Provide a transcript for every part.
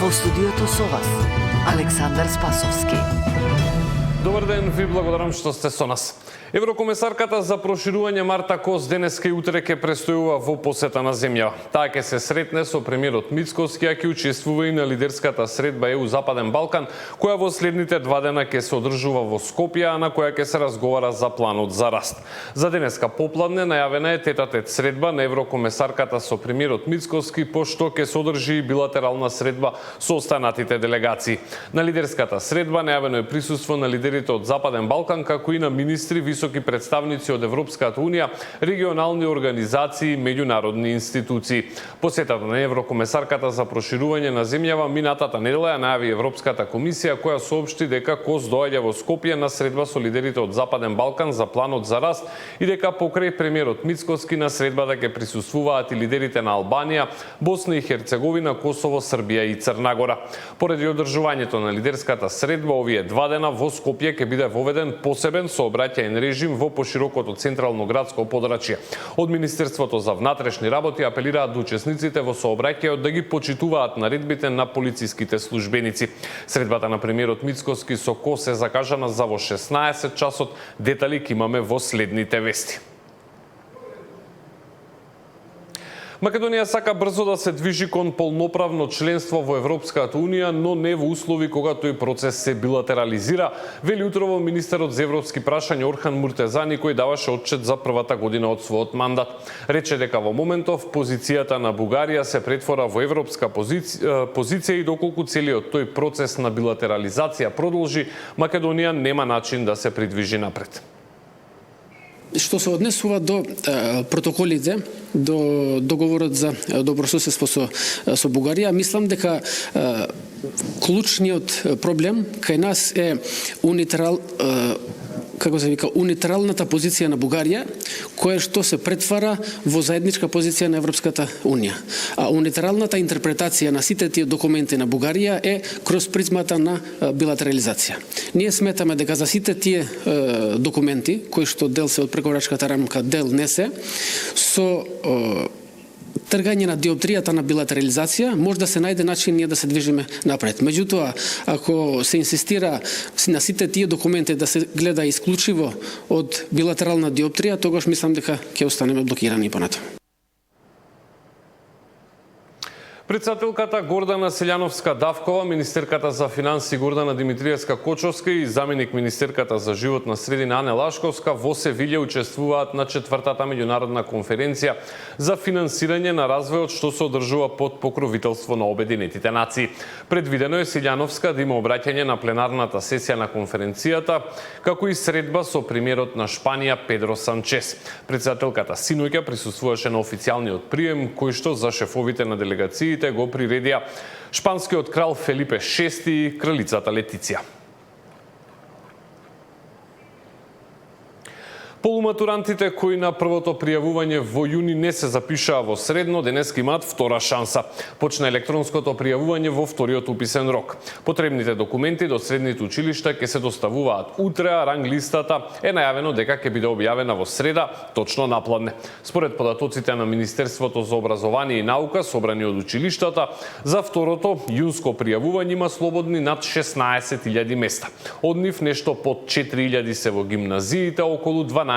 Во студиото со вас, Александар Спасовски. Добар ден, ви благодарам што сте со нас. Еврокомесарката за проширување Марта Кос денеска и утре ќе престојува во посета на земја. Таа ќе се сретне со премиерот Мицкоски, а ќе учествува и на лидерската средба ЕУ Западен Балкан, која во следните 2 дена ќе се одржува во Скопје, а на која ќе се разговара за планот за раст. За денеска попладне најавена е тет-а-тет средба на еврокомесарката со премиерот Мицкоски, пошто ќе се одржи и билатерална средба со останатите делегации. На лидерската средба најавено е присуство на лидерите од Западен Балкан, како и на министри, високи представници од Европската унија, регионални организации и меѓународни институции. Посетата на еврокомесарката за проширување на земјава минатата недела ја најави Европската комисија, која соопшти дека Кос доаѓа во Скопје на средба со лидерите од Западен Балкан за планот за раст и дека покрај премиерот Мицкоски на средбата ќе присуствуваат и лидерите на Албанија, Босна и Херцеговина, Косово, Србија и Црна Гора. Поради одржувањето на лидерската средба овие 2 дена во Скопје ќе биде воведен посебен сообраќајен режим во поширокото централно градско подрачје. Од Министерството за внатрешни работи апелираат до учесниците во сообраќајот да ги почитуваат наредбите на полициските службеници. Средбата на премиерот Мицкоски со Кос е закажана за во 16 часот. Детали ќе имаме во следните вести. Македонија сака брзо да се движи кон полноправно членство во Европската унија, но не во услови кога тој процес се билатерализира, вели утрово министерот за европски прашања Орхан Муртезани, кој даваше отчет за првата година од својот мандат. Рече дека во моментов позицијата на Бугарија се претвора во европска позиција и доколку целиот тој процес на билатерализација продолжи, Македонија нема начин да се придвижи напред. Што се однесува до протоколите, до договорот за добрососедство со Бугарија, мислам дека клучниот проблем кај нас е унитаралната позиција на Бугарија, која што се претвара во заедничка позиција на Европската унија. А унитаралната интерпретација на сите тие документи на Бугарија е кроз призмата на билатерализација. Ние сметаме дека за сите тие документи, кои што дел се од преговарачката рамка, дел не се, со тргање на диоптријата на билатерализација, може да се најде начин ние да се движиме напред. Меѓутоа, ако се инсистира на сите тие документи да се гледа исклучиво од билатерална диоптрија, тогаш мислам дека ќе останеме блокирани понатаму. Председателката Гордана Селјановска-Давкова, министерката за финансии Гордана Димитриевска-Кочовска и заменик министерката за животна средина Ане Лашковска во Севилја учествуваат на 4-та меѓународна конференција за финансирање на развојот што се одржува под покровителство на Обединетите нации. Предвидено е Селјановска да има обраќање на пленарната сесија на конференцијата, како и средба со премиерот на Шпанија Педро Санчес. Председателката синоќа присуствуваше на официјалниот прием кој што за шефовите на делегации го приредија шпанскиот крал Фелипе VI и кралицата Летиција. Полуматурантите кои на првото пријавување во јуни не се запишаа во средно, денеска имаат втора шанса. Почна електронското пријавување во вториот уписен рок. Потребните документи до средните училишта ќе се доставуваат утре, а ранг листата е најавено дека ќе биде објавена во среда, точно напладне. Според податоците на Министерството за образование и наука, собрани од училиштата, за второто јунско пријавување има слободни над 16.000 места. Од нив нешто под 4.000 се во гимназиите, околу 12.000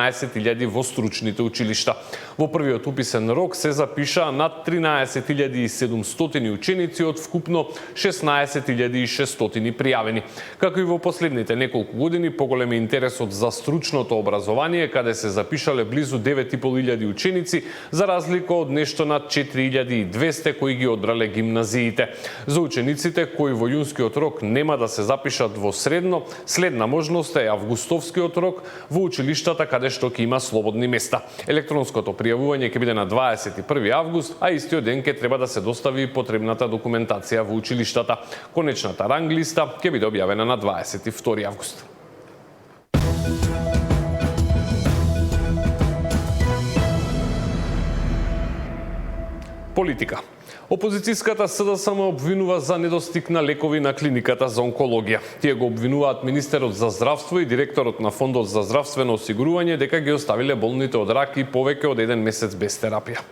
во стручните училишта. Во првиот уписен рок се запишаа над 13.700 ученици од вкупно 16.600 пријавени. Како и во последните неколку години, поголем е интересот за стручното образование, каде се запишале близу 9.500 ученици, за разлика од нешто над 4.200 кои ги одбрале гимназиите. За учениците кои во јунскиот рок нема да се запишат во средно, следна можност е августовскиот рок во училиштата каде што ќе има слободни места. Електронското пријавување ќе биде на 21 август, а истиот ден ќе треба да се достави потребната документација во училиштата. Конечната ранг листа ќе биде објавена на 22 август. Политика. Опозицијската СДСМ обвинува за недостиг на лекови на клиниката за онкологија. Тие го обвинуваат министерот за здравство и директорот на фондот за здравствено осигурување дека ги оставиле болните од рак и повеќе од 1 месец без терапија.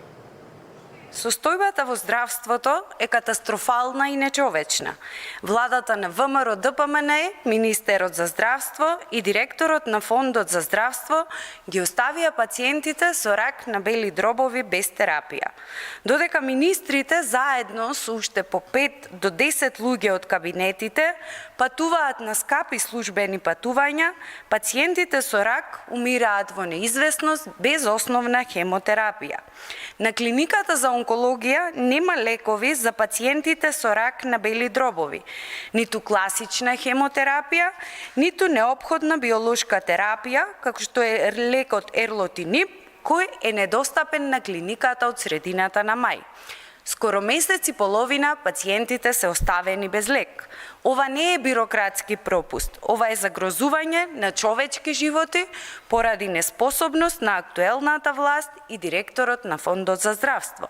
Состојбата во здравството е катастрофална и нечовечна. Владата на ВМРО ДПМН, Министерот за здравство и директорот на Фондот за здравство ги оставија пациентите со рак на бели дробови без терапија. Додека министрите заедно со уште по 5 до 10 луѓе од кабинетите патуваат на скапи службени патувања, пациентите со рак умираат во неизвестност без основна хемотерапија. На клиниката за онкологија нема лекови за пациентите со рак на бели дробови, ниту класична хемотерапија, ниту неопходна биолошка терапија, како што е лекот ерлотинип, кој е недостапен на клиниката од средината на мај. Скоро месец и половина пациентите се оставени без лек. Ова не е бирократски пропуст, ова е загрозување на човечки животи поради неспособност на актуелната власт и директорот на Фондот за здравство.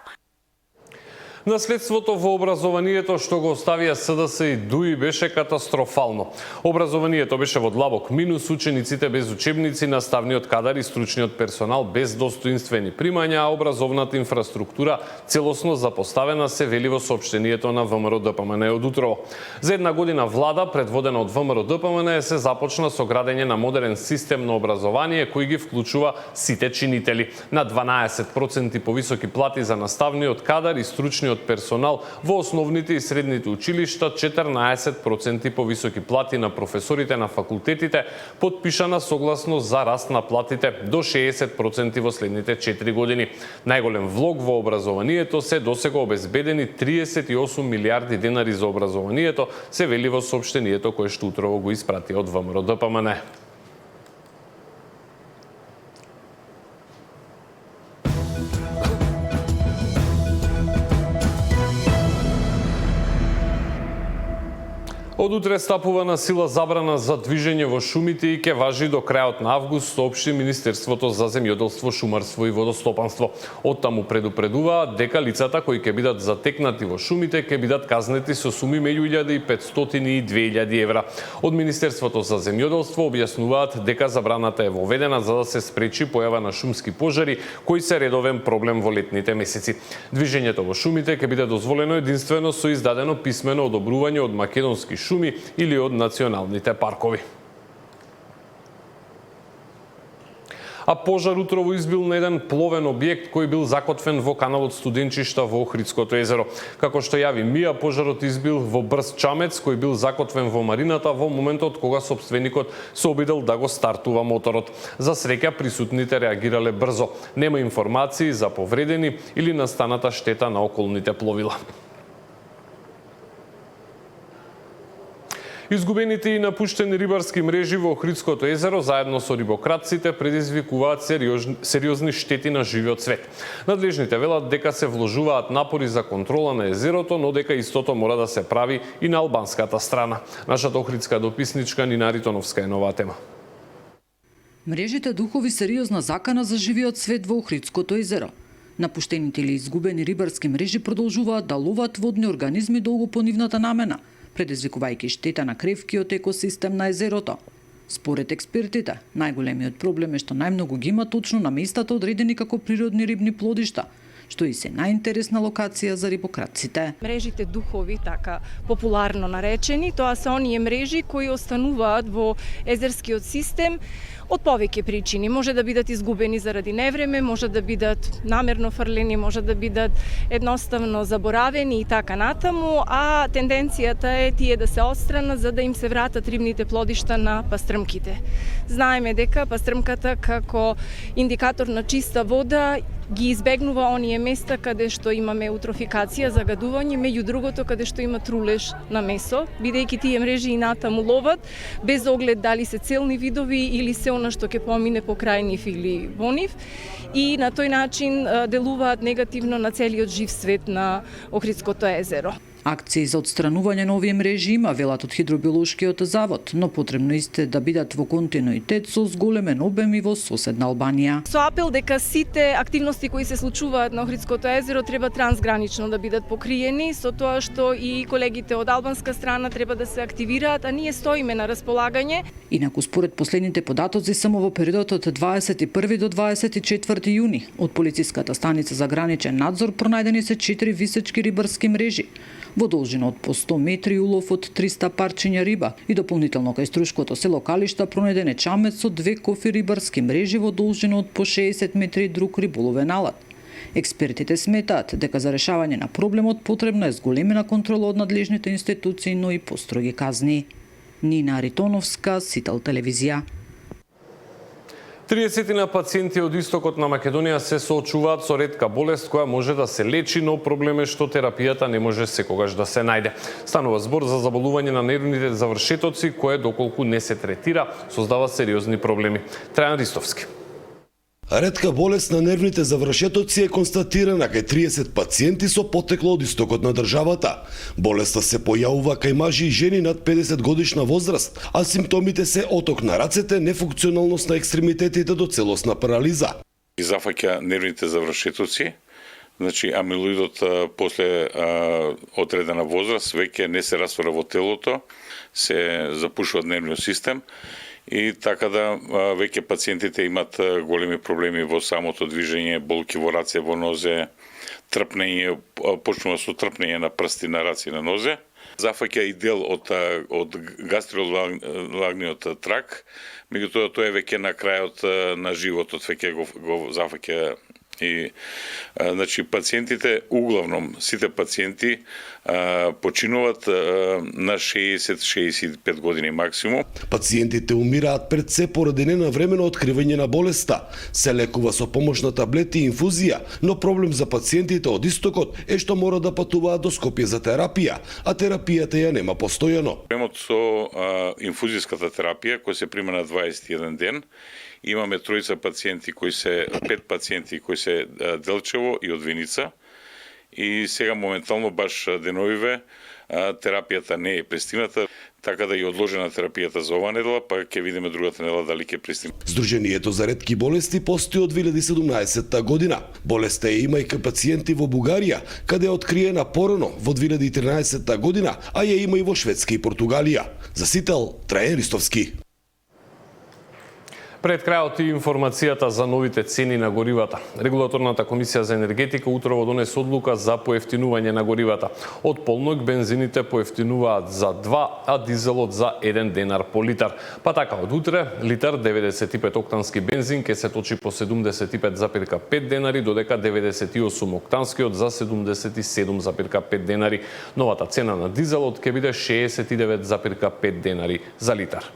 Наследството во образованието што го оставија СДС и ДУИ беше катастрофално. Образованието беше во длабок минус, учениците без учебници, наставниот кадар и стручниот персонал без достоинствени примања, а образовната инфраструктура целосно запоставена, се вели во соопштението на ВМРО ДПМН од утрово. За една година влада, предводена од ВМРО ДПМН, се започна со градење на модерен систем на образование кој ги вклучува сите чинители. На 12% повисоки плати за наставниот кадар и стручниот персонал во основните и средните училишта, 14% повисоки плати на професорите на факултетите, потпишана согласно за раст на платите до 60% во следните 4 години. Најголем влог во образованието се досега обезбедени 38 милиарди денари за образованието, се вели во соопштението кое што утрово го испрати од ВМРО ДПМН. Од утре стапува на сила забрана за движење во шумите и ќе важи до крајот на август, соопшти Министерството за земјоделство, шумарство и водостопанство. Оттаму предупредуваат дека лицата кои ќе бидат затекнати во шумите ќе бидат казнети со суми меѓу 1500 и 2000 евра. Од Министерството за земјоделство објаснуваат дека забраната е воведена за да се спречи појава на шумски пожари, кои се редовен проблем во летните месеци. Движењето во шумите ќе биде дозволено единствено со издадено писмено одобрување од македонски шуми или од националните паркови. А пожар утрово избил на еден пловен објект кој бил закотвен во каналот Студенчишта во Охридското езеро. Како што јави МИА, пожарот избил во брз чамец кој бил закотвен во марината во моментот кога сопственикот се обидел да го стартува моторот. За среќа присутните реагирале брзо. Нема информации за повредени или настаната штета на околните пловила. Изгубените и напуштени рибарски мрежи во Охридското езеро заедно со рибократците предизвикуваат сериозни штети на живиот свет. Надлежните велат дека се вложуваат напори за контрола на езерото, но дека истото мора да се прави и на албанската страна. Нашата охридска дописничка Нина Ритоновска е на оваа тема. Мрежите духови сериозна закана за живиот свет во Охридското езеро. Напуштените или изгубени рибарски мрежи продолжуваат да ловат водни организми долго по нивната намена, предизвикувајќи штета на кревкиот екосистем на езерото. Според експертите, најголемиот проблем е што најмногу ги има точно на местата одредени како природни рибни плодишта, што и се најинтересна локација за рибократците. Мрежите духови, така популарно наречени, тоа се оние мрежи кои остануваат во езерскиот систем од повеќе причини. Може да бидат изгубени заради невреме, може да бидат намерно фрлени, може да бидат едноставно заборавени и така натаму, а тенденцијата е тие да се отстранат за да им се вратат рибните плодишта на пастрмките. Знаеме дека пастрмката како индикатор на чиста вода ги избегнува оние места каде што имаме утрофикација, загадување, меѓу другото каде што има трулеж на месо, бидејќи тие мрежи и натаму ловат, без оглед дали се целни видови или се она што ќе помине покрај нив или во нив, и на тој начин делуваат негативно на целиот жив свет на Охридското езеро. Акции за отстранување на овие мрежи има, велат од Хидробиолошкиот завод, но потребно исте да бидат во континуитет со зголемен обем и во соседна Албанија. Со апел дека сите активности кои се случуваат на Охридското езеро треба трансгранично да бидат покриени, со тоа што и колегите од албанска страна треба да се активираат, а ние стоиме на располагање. Инаку според последните податоци само во периодот од 21 до 24 јуни од полициската станица за граничен надзор пронајдени се 4 висечки рибарски мрежи во должина од по 100 метри улов од 300 парчиња риба и дополнително кај Струшкото село Калишта пронајден е чамет со 2 кофи рибарски мрежи во должина од по 60 метри друг риболовен алат. Експертите сметаат дека за решавање на проблемот потребна е зголемена контрола од надлежните институции, но и построги казни. Нина Аритоновска, Сител телевизија. 30 на пациенти од истокот на Македонија се соочуваат со ретка болест која може да се лечи, но проблем е што терапијата не може секогаш да се најде. Станува збор за заболување на нервните завршетоци, кое доколку не се третира, создава сериозни проблеми. Трајан Ристовски. Ретка болест на нервните завршетоци е констатирана кај 30 пациенти со потекло од истокот на државата. Болеста се појавува кај мажи и жени над 50 годишна возраст, а симптомите се оток на рацете, нефункционалност на екстремитетите до целосна парализа. Зафаќа нервните завршетоци, значи амилоидот после одредена возраст веќе не се раствара во телото, се запушува нервниот систем, и така да веќе пациентите имат големи проблеми во самото движење, болки во раце, во нозе, трпнење, почнува со трпнење на прсти, на раце и на нозе. Зафаќа и дел од гастролагниот трак, меѓутоа тоа е веќе на крајот на животот, веќе го зафаќа. И значи пациентите, углавном сите пациенти починуваат на 60-65 години максимум. Пациентите умираат пред се поради ненавремено откривање на болеста. Се лекува со помош на таблети и инфузија, но проблем за пациентите од истокот е што мора да патуваат до Скопје за терапија, а терапијата ја нема постојано. Проблемот со инфузиската терапија која се прима на 21 ден, имаме 5 пациенти кои се Делчево и од Виница, и сега моментално баш деновиве терапијата не е пристигната, така да и одложена терапијата за оваа недела, па ќе видиме другата недела дали ќе пристигне. Сдруженијето за ретки болести постои од 2017 година. Болеста ја има и кај пациенти во Бугарија, каде е откриена порано во 2013 година, а ја има и во Шведска и Португалија. За Сител, Трајан Ристовски. Пред крајот и информацијата за новите цени на горивата. Регулаторната комисија за енергетика утрово донесе одлука за поевтинување на горивата. Од полнок бензините поевтинуваат за 2, а дизелот за 1 денар по литар. Па така од утре литар 95 октански бензин ќе се точи по 75,5 денари, додека 98 октанскиот за 77,5 денари. Новата цена на дизелот ќе биде 69,5 денари за литар.